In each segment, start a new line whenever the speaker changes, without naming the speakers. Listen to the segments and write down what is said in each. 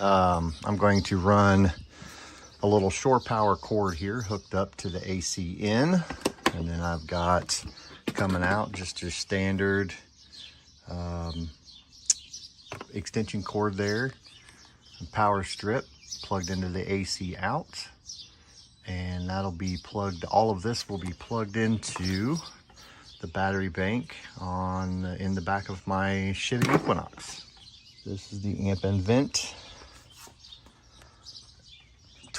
I'm going to run a little shore power cord here hooked up to the AC in, and then I've got coming out just your standard extension cord there, and power strip plugged into the AC out, and that'll be plugged, all of this will be plugged into the battery bank in the back of my Chevy Equinox. This is the Ampinvt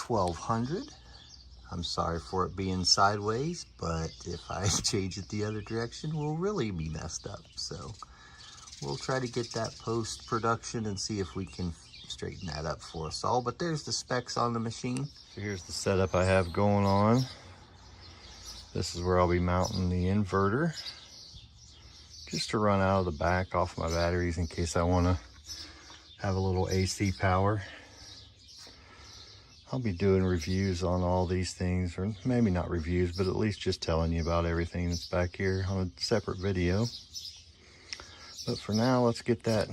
1200. I'm sorry for it being sideways, but if I change it the other direction, we'll really be messed up. So we'll try to get that post-production and see if we can straighten that up for us all. But there's the specs on the machine. So here's the setup I have going on. This is where I'll be mounting the inverter, just to run out of the back off my batteries in case I want to have a little AC power. I'll be doing reviews on all these things, or maybe not reviews, but at least just telling you about everything that's back here on a separate video. But for now, let's get that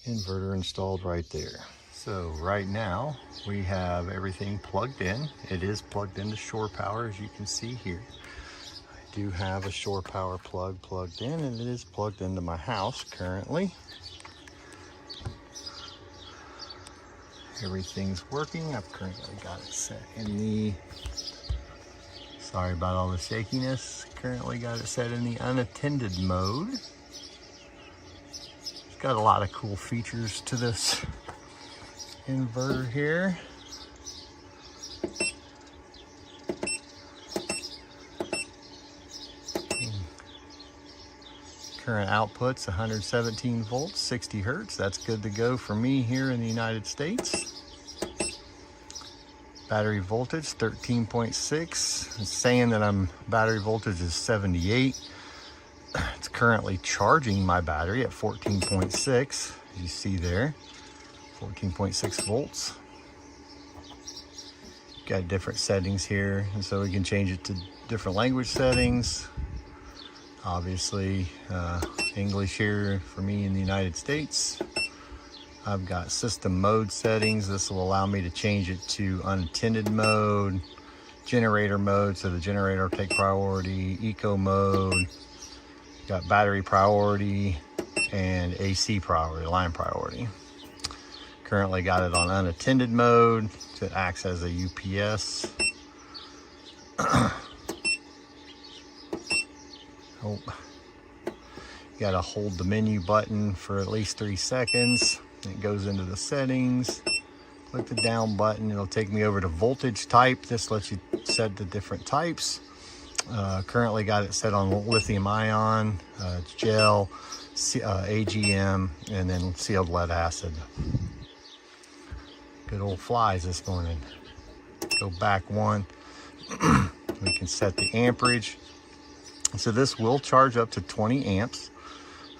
inverter installed right there. So right now we have everything plugged in. It is plugged into shore power, as you can see here. I do have a shore power plug plugged in, and it is plugged into my house currently. Everything's working. I've currently got it set in the, sorry about all the shakiness, currently got it set in the unattended mode. It's got a lot of cool features to this inverter here. Current output's 117 volts, 60 hertz. That's good to go for me here in the United States. Battery voltage 13.6. It's saying that battery voltage is 78. It's currently charging my battery at 14.6, as you see there, 14.6 volts. Got different settings here, and so we can change it to different language settings. Obviously, English here for me in the United States. I've got system mode settings. This will allow me to change it to unattended mode, generator mode, so the generator will take priority, eco mode, got battery priority, and AC priority, line priority. Currently got it on unattended mode, so it acts as a UPS. Oh, you gotta hold the menu button for at least 3 seconds. It goes into the settings. Click the down button. It'll take me over to voltage type. This lets you set the different types. Currently got it set on lithium ion, it's gel, AGM, and then sealed lead acid. Good old flies this morning. Go back one. We can set the amperage. So this will charge up to 20 amps.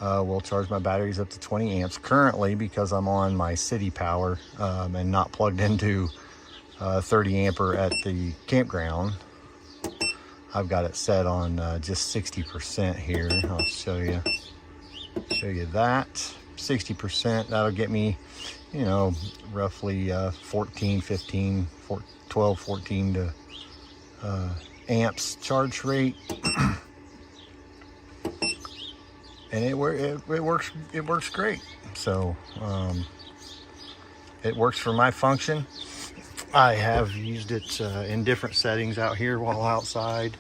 Will charge my batteries up to 20 amps. Currently, because I'm on my city power and not plugged into 30 ampere at the campground, I've got it set on just 60% here. I'll show you that. 60%, that'll get me, you know, roughly 14 to amps charge rate. And it works great. So it works for my function. I have used it in different settings out here while outside.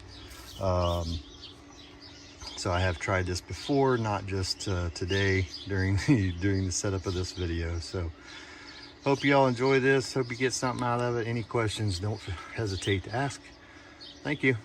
So I have tried this before, not just today during the setup of this video. So hope you all enjoy this. Hope you get something out of it. Any questions, don't hesitate to ask. Thank you.